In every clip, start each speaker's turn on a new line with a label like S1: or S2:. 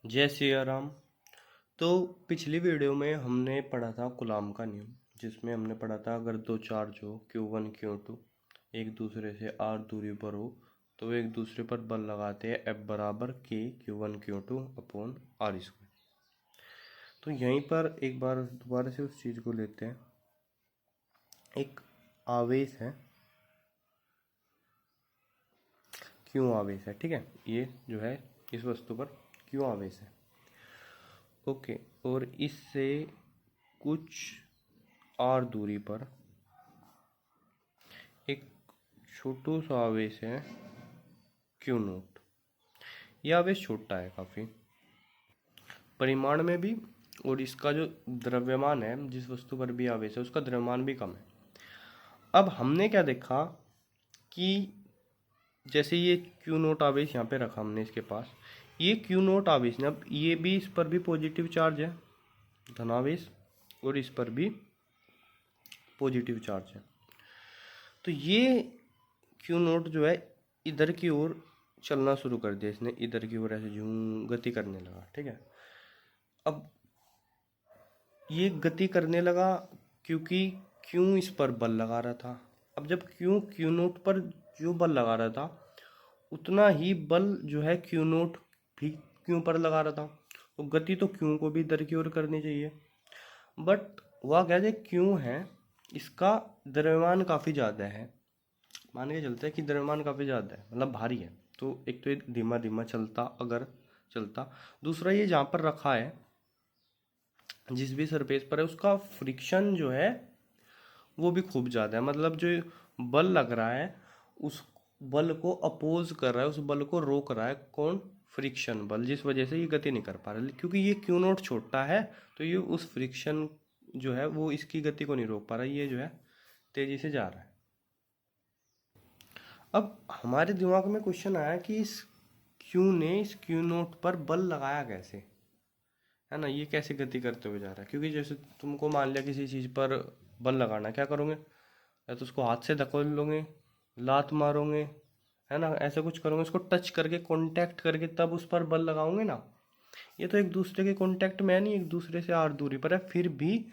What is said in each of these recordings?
S1: जय सिया राम। तो पिछली वीडियो में हमने पढ़ा था कूलॉम का नियम, जिसमें हमने पढ़ा था अगर दो चार्ज हो Q1 Q2 एक दूसरे से r दूरी पर हो तो एक दूसरे पर बल लगाते हैं F बराबर K Q1 Q2 upon R square. तो यहीं पर एक बार दोबारा से उस चीज़ को लेते हैं। एक आवेश है, Q आवेश है, ठीक है। ये जो है इस वस्तु पर Q आवेश है, ओके। और इससे कुछ r दूरी पर एक छोटू सा आवेश है Q नोट। यह आवेश छोटा है काफ़ी परिमाण में भी, और इसका जो द्रव्यमान है, जिस वस्तु पर भी आवेश है उसका द्रव्यमान भी कम है। अब हमने क्या देखा कि जैसे ये Q नोट आवेश यहाँ पे रखा हमने इसके पास, ये Q नोट आवेश ने, अब ये भी इस पर भी पॉजिटिव चार्ज है, धनावेश, और इस पर भी पॉजिटिव चार्ज है। तो ये Q नोट जो है इधर की ओर चलना शुरू कर दिया इसने, इधर की ओर ऐसे झूम गति करने लगा, ठीक है। अब ये गति करने लगा क्योंकि Q इस पर बल लगा रहा था। अब जब Q नोट पर जो बल लगा रहा था उतना ही बल जो है Q नोट भी Q पर लगा रहा था, तो गति तो Q को भी इधर की ओर करनी चाहिए। बट वह क्या है, Q है इसका द्रव्यमान काफ़ी ज़्यादा है, मान के चलते हैं कि द्रव्यमान काफ़ी ज़्यादा है, मतलब भारी है। तो एक तो ये धीमा धीमा चलता, अगर चलता, दूसरा ये जहाँ पर रखा है जिस भी सरफेस पर है उसका फ्रिक्शन जो है वो भी खूब ज़्यादा है। मतलब जो बल लग रहा है उस बल को अपोज कर रहा है, उस बल को रोक रहा है कौन? फ्रिक्शन बल, जिस वजह से ये गति नहीं कर पा रहा। क्योंकि ये Q नोट छोटा है तो ये उस फ्रिक्शन जो है वो इसकी गति को नहीं रोक पा रहा, ये जो है तेजी से जा रहा है। अब हमारे दिमाग में क्वेश्चन आया कि इस Q ने इस Q नोट पर बल लगाया कैसे, है ना, ये कैसे गति करते हुए जा रहा है। क्योंकि जैसे तुमको मान लिया किसी चीज़ पर बल लगाना, क्या करोगे? या तो उसको हाथ से धकेल लोगे, लात मारोगे, है ना, ऐसा कुछ करोगे, उसको टच करके कांटेक्ट करके तब उस पर बल लगाओगे ना। ये तो एक दूसरे के कांटेक्ट में है नहीं, एक दूसरे से आर दूरी पर है, फिर भी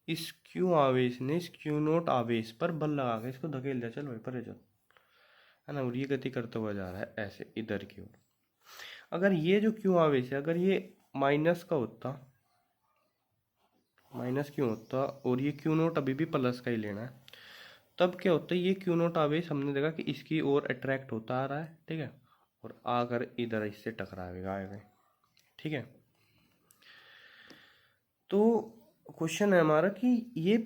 S1: इस Q आवेश ने इस Q नोट आवेश पर बल लगा के इसको धकेल दिया, चल भाई परे चल, है ना। और ये गति करता हुआ जा रहा है ऐसे इधर की ओर। अगर ये जो Q आवेश है अगर ये माइनस का होता, माइनस क्यों होता, और ये Q नोट अभी भी प्लस का ही लेना है, तब क्या होता है, ये Q नोट आवेश हमने देखा कि इसकी ओर अट्रैक्ट होता आ रहा है, ठीक है, और आकर इधर इससे टकराएगा, ठीक है। तो क्वेश्चन है हमारा कि ये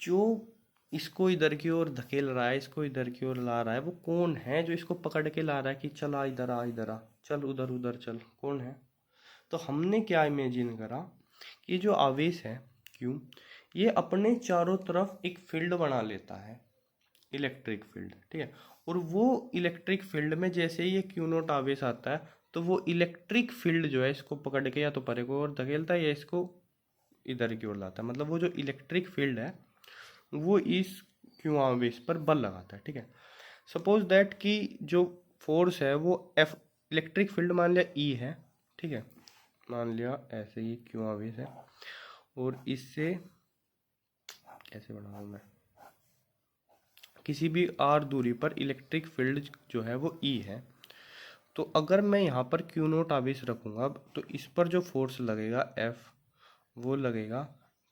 S1: जो इसको इधर की ओर धकेल रहा है, इसको इधर की ओर ला रहा है, वो कौन है जो इसको पकड़ के ला रहा है कि चल आ इधर आ, इधर आ, चल उधर उधर चल, कौन है? तो हमने क्या इमेजिन करा कि जो आवेश है Q, ये अपने चारों तरफ एक फील्ड बना लेता है, इलेक्ट्रिक फील्ड, ठीक है। और वो इलेक्ट्रिक फील्ड में जैसे ही ये Q नोट आवेश आता है तो वो इलेक्ट्रिक फील्ड जो है इसको पकड़ के या तो परे को और धकेलता है या इसको इधर की ओर लाता है। मतलब वो जो इलेक्ट्रिक फील्ड है वो इस Q आवेश पर बल लगाता है, ठीक है। सपोज दैट कि जो फोर्स है वो F, इलेक्ट्रिक फील्ड मान लिया E है, ठीक है, मान लिया ऐसे ही Q आवेश है, और इससे कैसे बनाऊँ मैं, किसी भी R दूरी पर इलेक्ट्रिक फील्ड जो है वो E है। तो अगर मैं यहाँ पर Q नोट आवेश रखूँगा अब, तो इस पर जो फोर्स लगेगा F वो लगेगा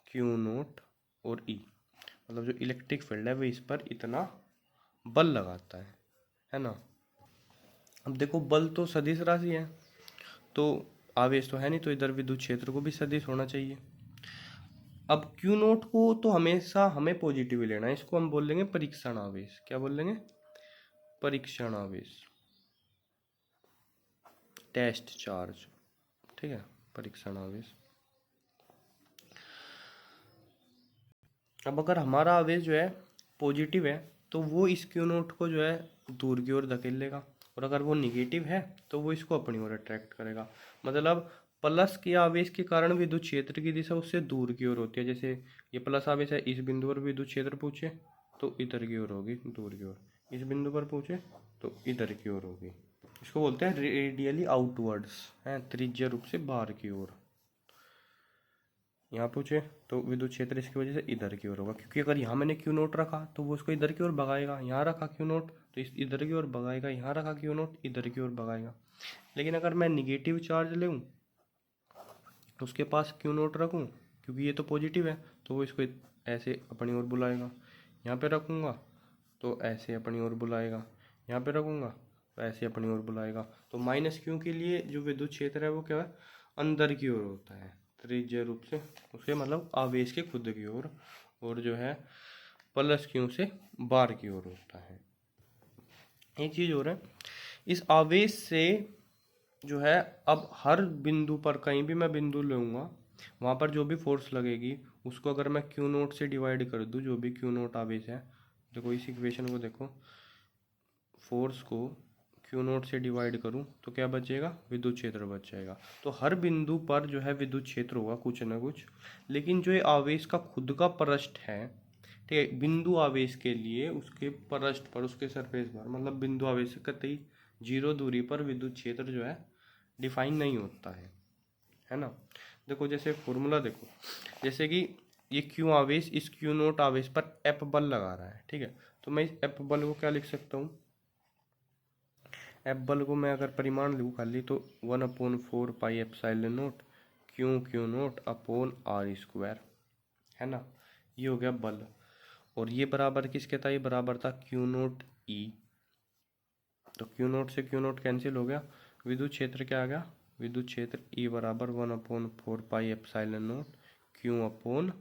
S1: Q नोट और E। मतलब जो इलेक्ट्रिक फील्ड है वो इस पर इतना बल लगाता है ना। अब देखो बल तो सदिश राशि है, तो आवेश तो है नहीं, तो इधर विद्युत क्षेत्र को भी सदिश होना चाहिए। अब Q नोट को तो हमेशा हमें पॉजिटिव ही लेना है, इसको हम बोल लेंगे परीक्षण आवेश। क्या बोल लेंगे? परीक्षण आवेश, टेस्ट चार्ज, ठीक है, परीक्षण आवेश। अब अगर हमारा आवेश जो है पॉजिटिव है तो वो इस Q नोट को जो है दूर की ओर धकेल लेगा, और अगर वो निगेटिव है तो वो इसको अपनी ओर अट्रैक्ट करेगा। मतलब प्लस के आवेश के कारण विद्युत क्षेत्र की दिशा उससे दूर की ओर होती है। जैसे ये प्लस आवेश है, इस बिंदु पर विद्युत क्षेत्र पूछे तो इधर की ओर होगी, दूर की ओर। इस बिंदु पर पूछे तो इधर की ओर होगी, इसको बोलते हैं रेडियली आउटवर्ड्स, है त्रिज्यीय रूप से बाहर की ओर। यहाँ पूछे तो विद्युत क्षेत्र इसकी वजह से इधर की ओर होगा, क्योंकि अगर यहाँ मैंने क्यू नोट रखा तो वो उसको इधर की ओर भगाएगा, यहाँ रखा क्यू नोट तो इस इधर की ओर भगाएगा, यहाँ रखा क्यू नोट इधर की ओर भगाएगा। लेकिन अगर मैं निगेटिव चार्ज लूँ उसके पास क्यू नोट रखूँ, क्योंकि ये तो पॉजिटिव है तो वो इसको ऐसे अपनी ओर बुलाएगा, यहाँ पे रखूँगा तो ऐसे अपनी ओर बुलाएगा, यहाँ पे रखूँगा तो ऐसे अपनी ओर बुलाएगा। तो माइनस क्यू के लिए जो विद्युत क्षेत्र है वो क्या है, अंदर की ओर होता है त्रिज्यीय रूप से, उसके मतलब आवेश के खुद की ओर, और जो है प्लस क्यू से बाहर की ओर होता है। एक चीज़ और है, इस आवेश से जो है अब हर बिंदु पर कहीं भी मैं बिंदु लूँगा वहाँ पर जो भी फोर्स लगेगी उसको अगर मैं क्यू नोट से डिवाइड कर दूँ, जो भी क्यू नोट आवेश है, देखो इस इक्वेशन को देखो, फोर्स को क्यू नोट से डिवाइड करूँ तो क्या बचेगा, विद्युत क्षेत्र बच जाएगा। तो हर बिंदु पर जो है विद्युत क्षेत्र होगा कुछ ना कुछ, लेकिन जो ये आवेश का खुद का पृष्ठ है, ठीक है, बिंदु आवेश के लिए उसके पृष्ठ पर, उसके सरफेस पर, मतलब बिंदु आवेश से कतई 0 दूरी पर विद्युत क्षेत्र जो है डिफाइन नहीं होता है ना। देखो जैसे फॉर्मूला देखो, जैसे कि ये क्यू आवेश इस क्यू नोट आवेश पर एफ बल लगा रहा है, ठीक है, तो मैं इस एफ बल को क्या लिख सकता हूँ, एफ बल को मैं अगर परिमाण लिखूँ खाली तो 1/4 pi epsilon naught q naught upon r square, है ना, ये हो गया बल। और ये बराबर किसके था, ये बराबर था क्यू नोट ई, तो क्यू नोट से क्यू नोट कैंसिल हो गया, विद्युत क्षेत्र क्या आ गया, विद्युत क्षेत्र ई बराबर 1/4 pi epsilon naught q upon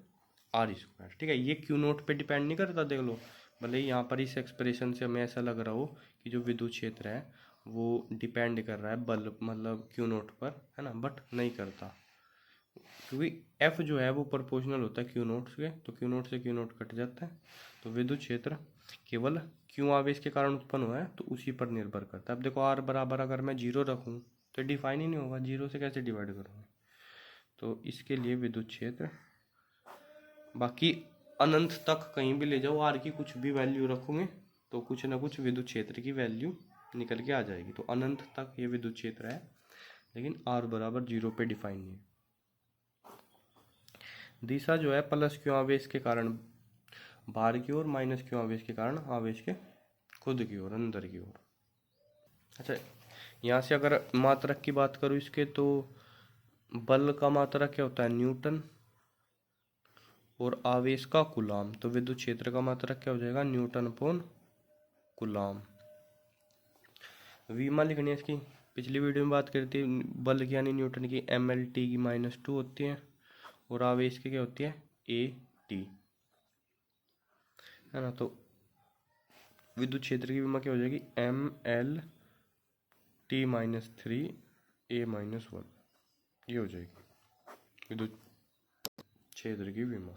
S1: r square, ठीक है। ये क्यू नोट पे डिपेंड नहीं करता, देख लो, भले ही यहाँ पर इस एक्सप्रेशन से हमें ऐसा लग रहा हो कि जो विद्युत क्षेत्र है वो डिपेंड कर रहा है बल मतलब क्यू नोट पर, है ना, बट नहीं करता, क्योंकि एफ जो है वो प्रोपोर्शनल होता है क्यू नोट से, तो क्यू नोट से क्यू नोट कट जाता है, तो विद्युत क्षेत्र केवल क्यू आवेश के कारण उत्पन्न हुआ है तो उसी पर निर्भर करता है। अब देखो आर बराबर अगर मैं 0 रखूँ तो डिफाइन ही नहीं होगा, 0 से कैसे डिवाइड करूँगा, तो इसके लिए विद्युत क्षेत्र, बाकी अनंत तक कहीं भी ले जाओ आर की कुछ भी वैल्यू रखोगे तो कुछ ना कुछ विद्युत क्षेत्र की वैल्यू निकल के आ जाएगी, तो अनंत तक ये विद्युत क्षेत्र है, लेकिन आर बराबर 0 पे डिफाइन नहीं है। दिशा जो है प्लस क्यू आवेश के कारण बाहर की ओर, माइनस क्यू आवेश के कारण आवेश के खुद की ओर, अंदर की ओर। अच्छा, यहाँ से अगर मात्रक की बात करूँ इसके, तो बल का मात्रक क्या होता है, न्यूटन, और आवेश का कूलाम, तो विद्युत क्षेत्र का मात्रक क्या हो जाएगा, न्यूटन अपॉन कूलाम। वीमा लिखनी है इसकी, पिछली वीडियो में बात करी थी बल की यानी न्यूटन की, MLT की -2 होती है, और आवेश की क्या होती है, AT, है ना। तो विद्युत क्षेत्र की विमा क्या हो जाएगी, MLT-3 A-1, ये हो जाएगी विद्युत क्षेत्र की विमा।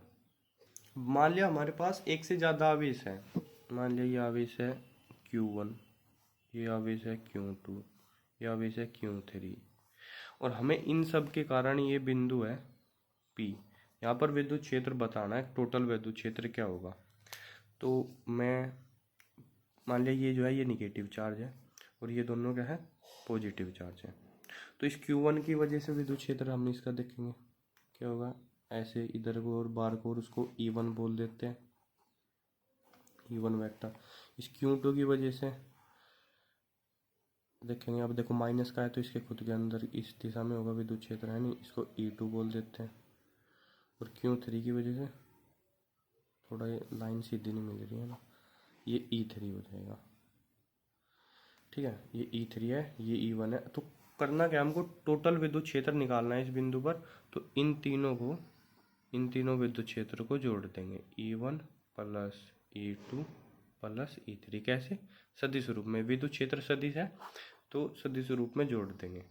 S1: मान लिया हमारे पास एक से ज़्यादा आवेश है, मान लिया ये आवेश है Q1, ये आवेश है Q2, ये आवेश है Q3, और हमें इन सब के कारण ये बिंदु है P, यहाँ पर विद्युत क्षेत्र बताना है, टोटल विद्युत क्षेत्र क्या होगा। तो मैं मान लिया ये जो है ये निगेटिव चार्ज है और ये दोनों क्या है, पॉजिटिव चार्ज है, तो इस Q1 की वजह से विद्युत क्षेत्र हम इसका देखेंगे क्या होगा, ऐसे इधर को और बार को, और उसको E1 बोल देते हैं, E1 वेक्टर। इस Q2 की वजह से देखेंगे, अब देखो माइनस का है तो इसके खुद के अंदर इस दिशा में होगा विद्युत क्षेत्र, है नहीं, इसको E2 बोल देते हैं। और Q3 की वजह से थोड़ा ये लाइन सीधी नहीं मिल रही है ना, ये E3 हो जाएगा, ठीक है, ये E3 है, ये E1 है। तो करना क्या, हमको टोटल विद्युत क्षेत्र निकालना है इस बिंदु पर, तो इन तीनों विद्युत क्षेत्र को जोड़ देंगे, E1 plus E2 plus E3, कैसे, सदिश रूप में, विद्युत क्षेत्र सदिश है तो सदिश रूप में जोड़ देंगे।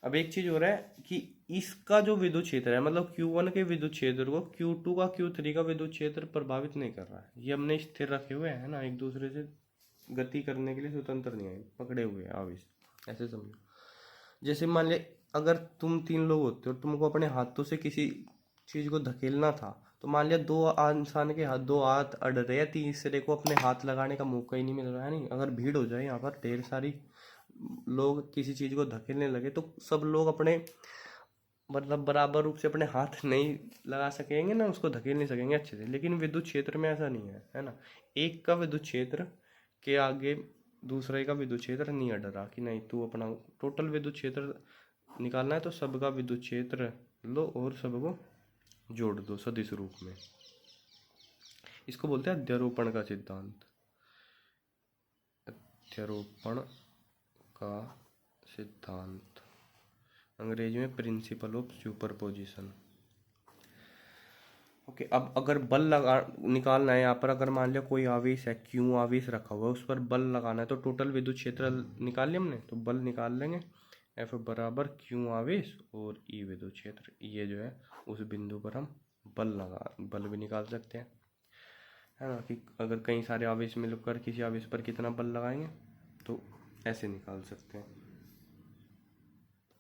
S1: अब एक चीज हो रहा है कि इसका जो विद्युत क्षेत्र है, मतलब Q1 के विद्युत क्षेत्र को Q2 का Q3 का विद्युत क्षेत्र प्रभावित नहीं कर रहा है, ये हमने स्थिर रखे हुए हैं ना, एक दूसरे से गति करने के लिए स्वतंत्र नहीं है, पकड़े हुए हैं आवेश, ऐसे समझो। जैसे मान ले अगर तुम 3 लोग होते हो और तुमको अपने हाथों से किसी चीज को धकेलना था, तो मान लिया दो इंसान के हाथ, 2 हाथ अड़ रहे हैं, तीसरे को अपने हाथ लगाने का मौका ही नहीं मिल रहा है, नहीं, अगर भीड़ हो जाए यहाँ पर ढेर सारी लोग किसी चीज़ को धकेलने लगे तो सब लोग अपने मतलब बराबर रूप से अपने हाथ नहीं लगा सकेंगे ना, उसको धकेल नहीं सकेंगे अच्छे से। लेकिन विद्युत क्षेत्र में ऐसा नहीं है ना। एक का विद्युत क्षेत्र के आगे दूसरे का विद्युत क्षेत्र नहीं अड़ रहा कि नहीं तू अपना टोटल विद्युत क्षेत्र निकालना है तो सबका विद्युत क्षेत्र लो और सबको जोड़ दो सदिश रूप में। इसको बोलते हैं अध्यारोपण का सिद्धांत। अध्यारोपण का सिद्धांत, अंग्रेजी में प्रिंसिपल ऑफ सुपरपोजिशन। ओके, अब अगर बल लगा निकालना है यहाँ पर, अगर मान लिया कोई आवेश है, क्यू आवेश रखा हुआ है, उस पर बल लगाना है तो टोटल विद्युत क्षेत्र निकाल लिया हमने, तो बल निकाल लेंगे एफ बराबर क्यू आवेश और ई विद्युत क्षेत्र। ये जो है उस बिंदु पर हम बल भी निकाल सकते हैं, है ना, कि अगर कई सारे आवेश मिलकर किसी आवेश पर कितना बल लगाएंगे तो ऐसे निकाल सकते हैं।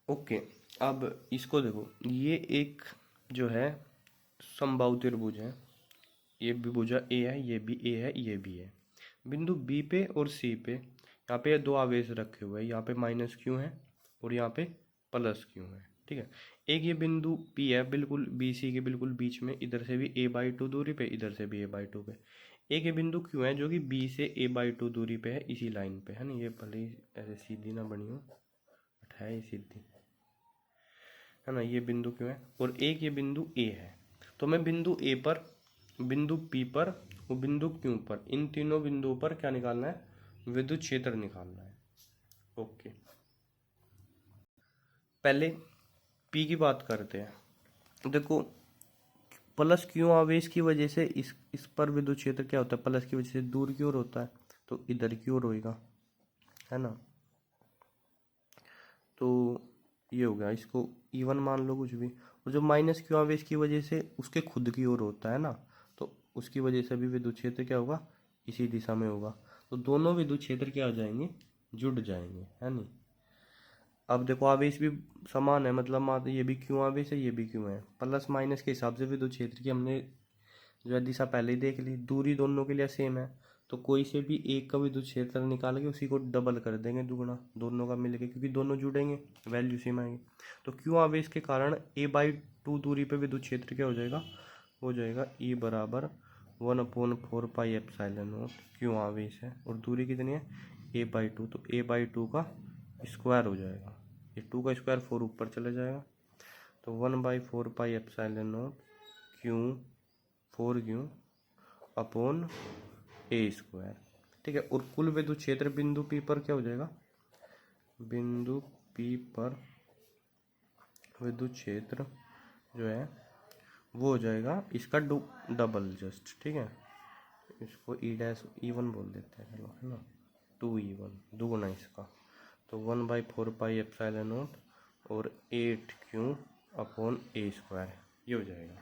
S1: ओके, अब इसको देखो, ये एक जो है समबाहु त्रिभुज है, ये भी भुजा ए है, ये भी ए है, ये भी है। बिंदु बी पे और सी पे यहाँ पे दो आवेश रखे हुए हैं, यहाँ पे माइनस क्यू है और यहाँ पे प्लस क्यू है, ठीक है। एक ये बिंदु पी है बिल्कुल बी सी के बिल्कुल बीच में, इधर से भी a/2 दूरी पे, इधर से भी a/2 पे। एक ये बिंदु क्यू है जो कि बी से a/2 दूरी पे है, इसी लाइन पे, है ना। ये भले ही ऐसे सीधी ना बनी हो, बट है ये सीधी, है ना। ये बिंदु क्यू है और एक ये बिंदु ए है। तो मैं बिंदु ए पर, बिंदु पी पर और बिंदु क्यू पर, इन तीनों बिंदुओं पर क्या निकालना है, विद्युत क्षेत्र निकालना है। ओके, पहले पी की बात करते हैं। देखो, प्लस क्यू आवेश की वजह से इस पर विद्युत क्षेत्र क्या होता है, प्लस की वजह से दूर की ओर होता है, तो इधर की ओर होएगा, है ना। तो ये हो गया, इसको E1 मान लो कुछ भी। और जो माइनस क्यू आवेश की वजह से उसके खुद की ओर होता है ना, तो उसकी वजह से भी विद्युत क्षेत्र क्या होगा, इसी दिशा में होगा। तो दोनों विद्युत क्षेत्र क्या हो जाएंगे, जुड़ जाएंगे, है नहीं। अब देखो, आवेश भी समान है, मतलब मान ये भी क्यू आवेश है, ये भी क्यू है। प्लस माइनस के हिसाब से विद्युत क्षेत्र की हमने जो है दिशा पहले ही देख ली। दूरी दोनों के लिए सेम है, तो कोई से भी एक का विद्युत क्षेत्र निकाल के उसी को डबल कर देंगे, दुगुना दोनों का मिलके, क्योंकि दोनों जुड़ेंगे, वैल्यू सेम आएगी। तो क्यू आवेश के कारण a/2 दूरी पे विद्युत क्षेत्र क्या हो जाएगा E बराबर 1/4πε0। क्यू आवेश है और दूरी कितनी है, a/2, तो a/2 का स्क्वायर हो जाएगा। ये 2 का स्क्वायर 4 ऊपर चला जाएगा, तो 1/4πε0 4 क्यू अपॉन ए स्क्वायर, ठीक है। और कुल विद्युत क्षेत्र बिंदु पी पर क्या हो जाएगा, बिंदु पी पर विद्युत क्षेत्र जो है वो हो जाएगा इसका डबल जस्ट, ठीक है। इसको E1 बोल देते हैं, चलो, है ना। 2E1 दुगुना इसका, तो 1/4πε0 और 8Q अपॉन ए स्क्वायर, ये हो जाएगा।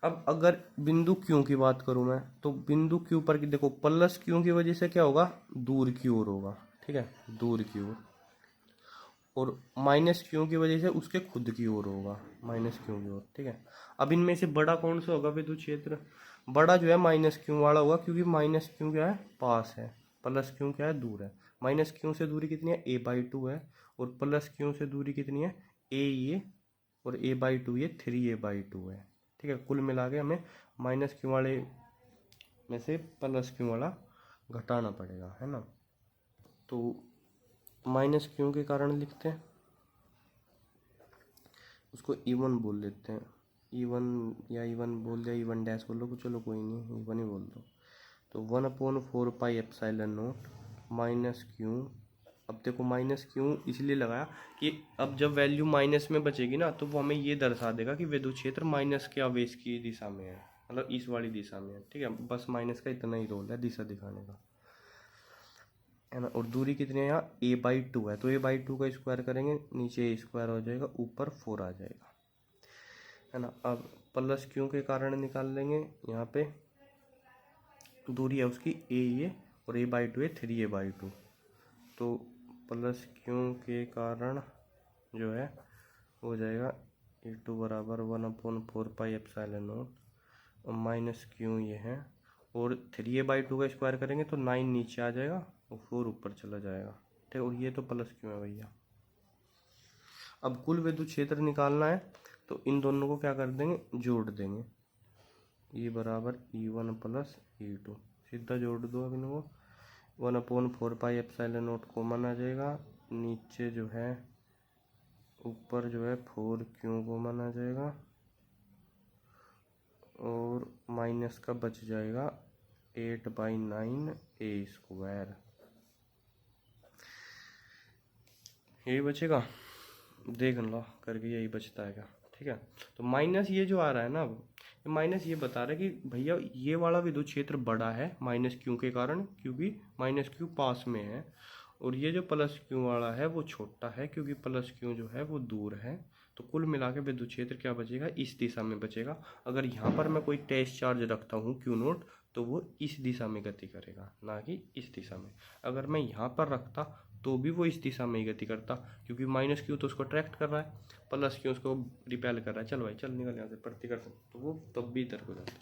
S1: अब अगर बिंदु क्यू की बात करूं मैं, तो बिंदु क्यू पर देखो, प्लस क्यू की वजह से क्या होगा, दूर की ओर होगा, ठीक है, दूर की ओर। और माइनस क्यू की वजह से उसके खुद की ओर होगा, माइनस क्यू की ओर, ठीक है। अब इनमें से बड़ा कौन सा होगा विद्युत क्षेत्र, बड़ा जो है माइनस क्यू वाला होगा, क्योंकि माइनस क्यू क्या है, पास है, प्लस क्यू क्या है, दूर है। माइनस क्यू से दूरी कितनी है, a/2 है, और प्लस क्यू से दूरी कितनी है, ये और a/2 ये 3a/2 है, ठीक है। कुल मिला के हमें माइनस क्यू वाले में से प्लस क्यू वाला घटाना पड़ेगा, है ना। तो माइनस क्यू के कारण लिखते हैं, उसको E1 बोल देते हैं। E1 या E1 बोल दिया, E1 डैश बोल लो, चलो कोई नहीं, E1 ही बोल दो। तो 1/4πε0 माइनस क्यू। अब देखो, माइनस क्यू इसलिए लगाया कि अब जब वैल्यू माइनस में बचेगी ना, तो वो हमें ये दर्शा देगा कि विद्युत क्षेत्र माइनस के आवेश की दिशा में है, मतलब इस वाली दिशा में है, ठीक है। बस माइनस का इतना ही रोल है दिशा दिखाने का, है ना। और दूरी कितनी है यहाँ, a/2 है, तो a/2 का स्क्वायर करेंगे, नीचे a स्क्वायर हो जाएगा, ऊपर 4 आ जाएगा, है ना। अब प्लस क्यू के कारण निकाल लेंगे, यहाँ पे दूरी है उसकी ये और a/2 है 3a/2, तो प्लस क्यू के कारण जो है हो जाएगा A2 बराबर 1/4πε0 और माइनस क्यू ये है, और 3a/2 का स्क्वायर करेंगे तो 9 नीचे आ जाएगा और 4 ऊपर चला जाएगा, ठीक, और ये तो प्लस क्यू है भैया। अब कुल विद्युत क्षेत्र निकालना है तो इन दोनों को क्या कर देंगे, जोड़ देंगे। E बराबर E1 प्लस E2, सीधा जोड़ दो अब इनको। 1/4πε0 कॉमन आ जाएगा, नीचे जो है ऊपर जो है 4Q कॉमन आ जाएगा, और माइनस का बच जाएगा 8/9a²। यही बचेगा, देख लो करके यही बचता है क्या। ठीक है, तो माइनस ये जो आ रहा है ना, अब माइनस ये बता रहा है कि भैया ये वाला विद्युत क्षेत्र बड़ा है माइनस क्यू के कारण, क्योंकि माइनस क्यू पास में है, और ये जो प्लस क्यू वाला है वो छोटा है क्योंकि प्लस क्यू जो है वो दूर है। तो कुल मिला के विद्युत क्षेत्र क्या बचेगा, इस दिशा में बचेगा। अगर यहाँ पर मैं कोई टेस्ट चार्ज रखता हूँ क्यू नोट, तो वो इस दिशा में गति करेगा, ना कि इस दिशा में। अगर मैं यहाँ पर रखता तो भी वो इस दिशा में ही गति करता, क्योंकि माइनस क्यू तो उसको अट्रैक्ट कर रहा है, प्लस क्यू उसको रिपेल कर रहा है। चल भाई चल निकल यहाँ से, प्रतिकर्षण, तो वो तब भी इधर को जाता।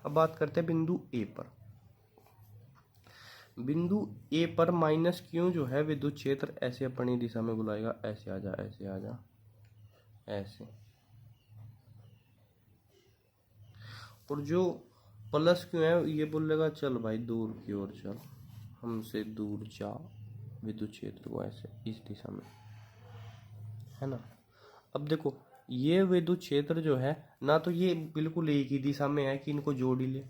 S1: अब बात करते हैं बिंदु ए पर। बिंदु ए पर माइनस क्यू जो है विद्युत क्षेत्र ऐसे अपनी दिशा में बुलाएगा, ऐसे आ जा, ऐसे आ जा, ऐसे। और जो प्लस क्यू है ये बोलेगा चल भाई दूर की ओर चल, हमसे दूर जा, विद्युत क्षेत्र को ऐसे इस दिशा में, है ना। अब देखो ये विद्युत क्षेत्र जो है ना, तो ये बिल्कुल एक ही दिशा में है कि इनको जोड़ ही ले,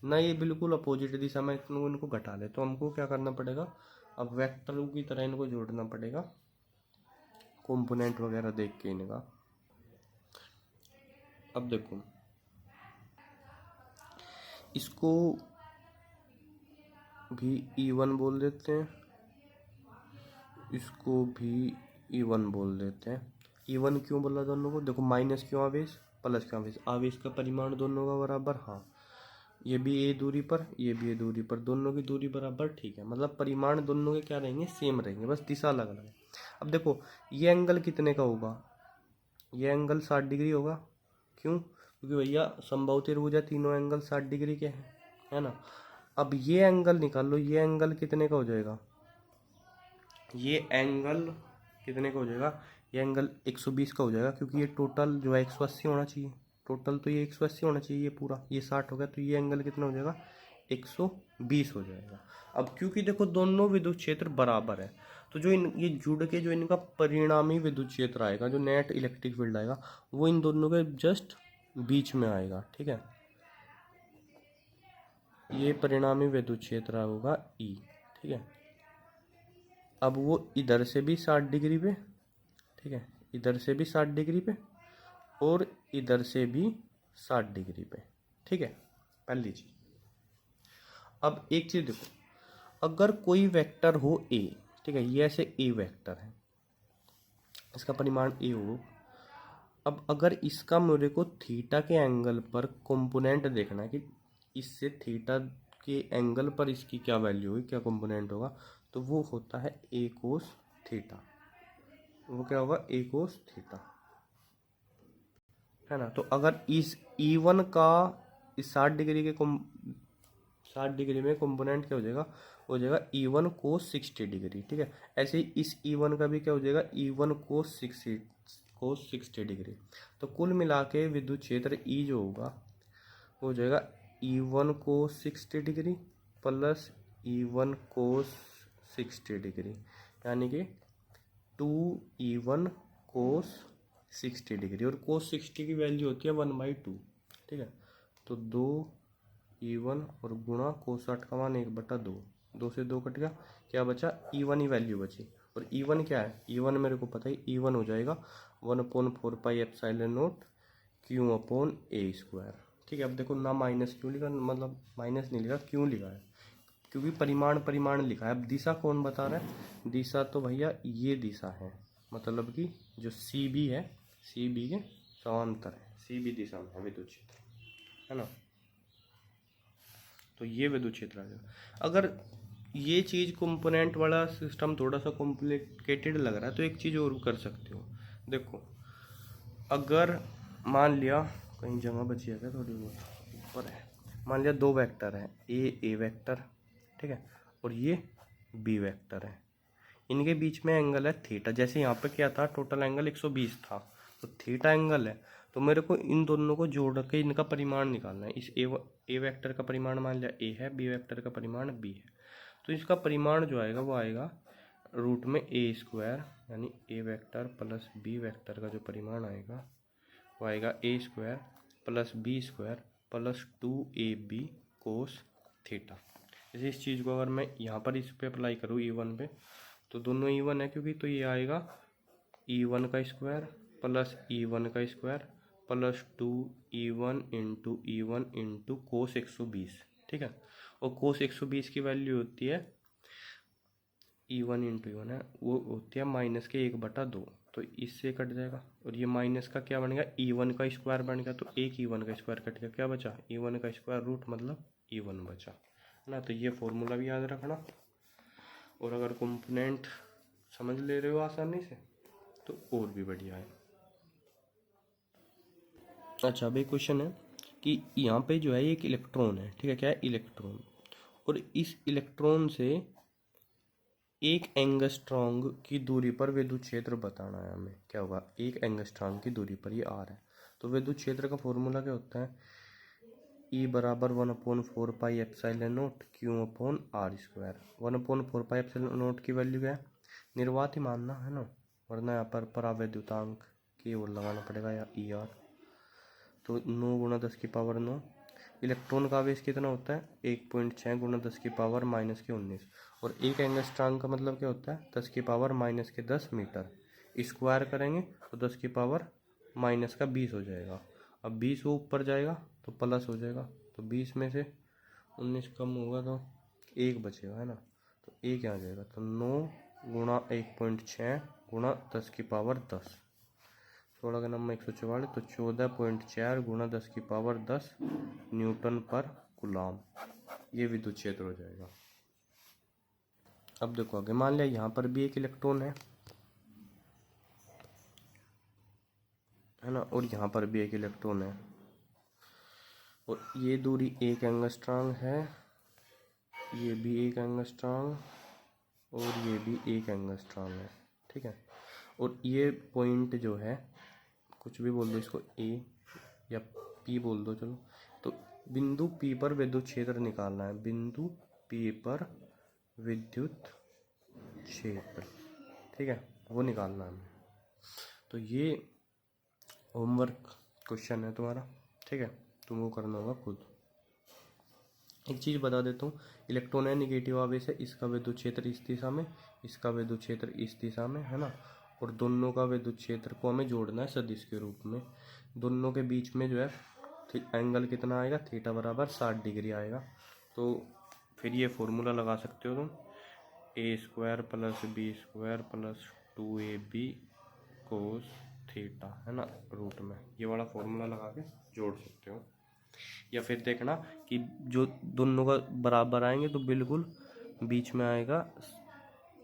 S1: ना ये बिल्कुल अपोजिट दिशा में इनको घटा ले। तो हमको क्या करना पड़ेगा, अब वेक्टरों की तरह इनको जोड़ना पड़ेगा, कंपोनेंट वगैरह देख के इनका। अब देखो इसको भी E1 बोल देते हैं, इसको भी E1 बोल देते हैं। E1 क्यों बोला दोनों को, देखो माइनस क्यों आवेश, प्लस क्यों आवेश, आवेश का परिमाण दोनों का बराबर, हाँ ये भी ए दूरी पर, ये भी ए दूरी पर, दोनों की दूरी बराबर, ठीक है, मतलब परिमाण दोनों के क्या रहेंगे, सेम रहेंगे, बस दिशा अलग अलग है। अब देखो ये एंगल कितने का होगा, ये एंगल 60 डिग्री होगा, क्यों, क्योंकि भैया संभव त्रिभुज है, तीनों एंगल 60 डिग्री के हैं, है ना। अब ये एंगल निकाल लो, ये एंगल कितने का हो जाएगा, ये एंगल कितने का हो जाएगा, ये एंगल 120 का हो जाएगा, क्योंकि ये टोटल जो है 180 होना चाहिए, टोटल तो ये 180 होना चाहिए, ये पूरा ये 60 हो गया, तो ये एंगल कितना हो जाएगा, 120 हो जाएगा। अब क्योंकि देखो दोनों विद्युत क्षेत्र बराबर है, तो जो ये जुड़ के जो इनका परिणामी विद्युत क्षेत्र आएगा, जो नेट इलेक्ट्रिक फील्ड आएगा, वो इन दोनों के जस्ट बीच में आएगा। ठीक है, ये परिणामी विद्युत क्षेत्र होगा ई। ठीक है, अब वो इधर से भी 60 डिग्री पे, ठीक है, इधर से भी 60 डिग्री पे, और इधर से भी 60 डिग्री पे। ठीक है, पहली चीज। अब एक चीज देखो, अगर कोई वेक्टर हो ए, ठीक है, ये ऐसे ए वेक्टर है, इसका परिमाण ए हो, अब अगर इसका मेरे को थीटा के एंगल पर कंपोनेंट देखना है कि इससे थीटा के एंगल पर इसकी क्या वैल्यू होगी, क्या कंपोनेंट होगा, तो वो होता है ए कोस थीटा। वो क्या होगा, ए कोस थीटा, है ना। तो अगर इस E1 का इस 60 डिग्री के 60 डिग्री में कंपोनेंट क्या हो जाएगा E1 कोस 60 डिग्री। ठीक है, ऐसे ही इस E1 का भी क्या हो जाएगा, E1 कोस 60 डिग्री। तो कुल मिला के विद्युत क्षेत्र E जो होगा वो हो जाएगा E1 कोस 60 डिग्री प्लस E1 कोस 60 डिग्री, यानी कि 2E1 कोस 60 डिग्री, और कोस 60 की वैल्यू होती है 1/2। ठीक है, तो 2E1 और गुणा कोस 60 का मान 1/2, 2 से 2 कट गया, क्या बचा, E1 ही वैल्यू बची। और E1 क्या है, E1 मेरे को पता ही, E1 हो जाएगा 1/4πε0 Q/a²। ठीक है, अब देखो ना माइनस क्यों लिखा, मतलब माइनस नहीं लिखा, क्यों लिखा है, क्योंकि परिमाण लिखा है। अब दिशा कौन बता रहा है, दिशा तो भैया ये दिशा है, मतलब कि जो CB है, CB के समांतर है, CB दिशा में है विद्युत क्षेत्र, है ना। तो ये विद्युत क्षेत्र आ जाएगा। अगर ये चीज़ कंपोनेंट वाला सिस्टम थोड़ा सा कॉम्प्लिकेटेड लग रहा है, तो एक चीज़ और कर सकते हो। देखो अगर मान लिया कहीं जगह बची है क्या, थोड़ी बहुत ऊपर है, मान लिया दो वेक्टर है, ए वेक्टर, ठीक है, और ये बी वेक्टर है। इनके बीच में एंगल है थीटा। जैसे यहाँ पे क्या था, टोटल एंगल 120 था, तो थीटा एंगल है, तो मेरे को इन दोनों को जोड़ के इनका परिमाण निकालना है। इस ए वेक्टर का परिमाण मान लिया ए है, बी वेक्टर का परिमाण बी है, तो इसका परिमाण जो आएगा वो आएगा रूट में ए स्क्वायर, यानी A vector plus B vector का जो परिमाण आएगा वो आएगा A square plus B square plus 2ab cos theta. जैसे इस चीज़ को अगर मैं यहाँ पर इस पे अप्लाई करूँ E1 पे, तो दोनों E1 है क्योंकि, तो ये आएगा E1 का स्क्वायर प्लस E1 का square plus 2E1 into E1 into cos 120, ठीक है। और कोस 120 की वैल्यू होती है E1 इंटू E1 है, वो होती है -1/2, तो इससे कट जाएगा। और ये माइनस का क्या बन गया, E1 का स्क्वायर बन गया, तो एक E1 का स्क्वायर कट गया, क्या बचा, E1 का स्क्वायर रूट मतलब E1 बचा, है ना। तो ये फॉर्मूला भी याद रखना, और अगर कंपोनेंट समझ ले रहे हो आसानी से तो और भी बढ़िया है। अच्छा, अब एक क्वेश्चन है कि यहाँ पे जो है एक इलेक्ट्रॉन है, ठीक है, क्या है, इलेक्ट्रॉन, और इस इलेक्ट्रॉन से एक एंगस्ट्रॉन्ग की दूरी पर विद्युत क्षेत्र बताना है हमें। क्या होगा, एक एंगस्ट्रॉन्ग की दूरी पर, ये आर है, तो विद्युत क्षेत्र का फॉर्मूला क्या होता है, E बराबर 1/4πε0 Q/r²। 1/4πε0 की वैल्यू क्या है, निर्वात ही मानना है ना, वरना यहाँ पर परावैद्युतांक की ओर लगाना पड़ेगा, या ER। तो 9 × 10⁻9। इलेक्ट्रॉन का आवेश कितना होता है, 1.6 × 10⁻⁻19। और एक एंगस्ट्रॉन्ग का मतलब क्या होता है, 10⁻⁻10 मीटर। स्क्वायर करेंगे तो 10⁻⁻20 हो जाएगा। अब 20 वो ऊपर जाएगा तो प्लस हो जाएगा, तो 20 में से 19 कम होगा तो 1 बचेगा, है ना। तो 1 यहाँ जाएगा, तो 9 × 1.6 × 10⁻10, 16 का नंबर 144, तो 14.4 × 10⁻10 न्यूटन पर कूलाम, ये विद्युत क्षेत्र हो जाएगा। अब देखो आगे, मान लिया यहाँ पर भी एक इलेक्ट्रॉन है ना, और यहाँ पर भी एक इलेक्ट्रॉन है, और ये दूरी 1 एंगस्ट्रॉन्ग है, ये भी 1 एंगस्ट्रॉन्ग, और ये भी 1 एंगस्ट्रॉन्ग है, ठीक है। और ये पॉइंट जो है, कुछ भी बोल दो इसको, ए या पी बोल दो, चलो, तो बिंदु पी पर विद्युत क्षेत्र निकालना है, बिंदु पी पर विद्युत क्षेत्र, ठीक है, वो निकालना है। तो ये होमवर्क क्वेश्चन है तुम्हारा, ठीक है, तुमको करना होगा खुद। एक चीज़ बता देता हूँ, इलेक्ट्रॉन है निगेटिव आवेश है, इसका विद्युत क्षेत्र इस दिशा में, इसका विद्युत क्षेत्र इस दिशा में, है ना। और दोनों का विद्युत क्षेत्र को हमें जोड़ना है सदिश के रूप में। दोनों के बीच में जो है एंगल कितना आएगा, थीटा बराबर 60 डिग्री आएगा। तो फिर ये फॉर्मूला लगा सकते हो तुम, A² + B² + 2AB cos theta, है ना, रूट में, ये वाला फॉर्मूला लगा के जोड़ सकते हो। या फिर देखना कि जो दोनों का बराबर आएंगे तो बिल्कुल बीच में आएगा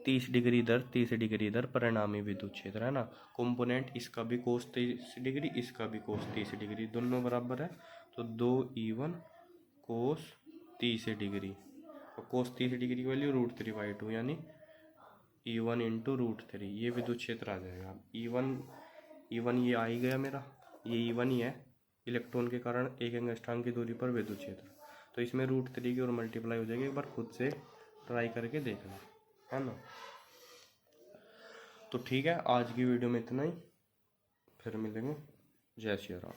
S1: 30 डिग्री इधर 30 डिग्री इधर परिणामी विद्युत क्षेत्र, है ना। कंपोनेंट इसका भी कोस 30 डिग्री, इसका भी कोस 30 डिग्री, दोनों बराबर है, तो 2E1 कोस 30 डिग्री, और कोस 30 डिग्री की वैल्यू √3/2, यानी E1 इंटू √3, ये विद्युत क्षेत्र आ जाएगा। E1 ये आ ही गया मेरा, ये E1 ही है, इलेक्ट्रॉन के कारण एक एंगस्ट्रॉन की दूरी पर विद्युत क्षेत्र, तो इसमें √3 की और मल्टीप्लाई हो जाएगी। एक बार खुद से ट्राई करके देखना, है ना। तो ठीक है, आज की वीडियो में इतना ही, फिर मिलेंगे। जय श्री राम।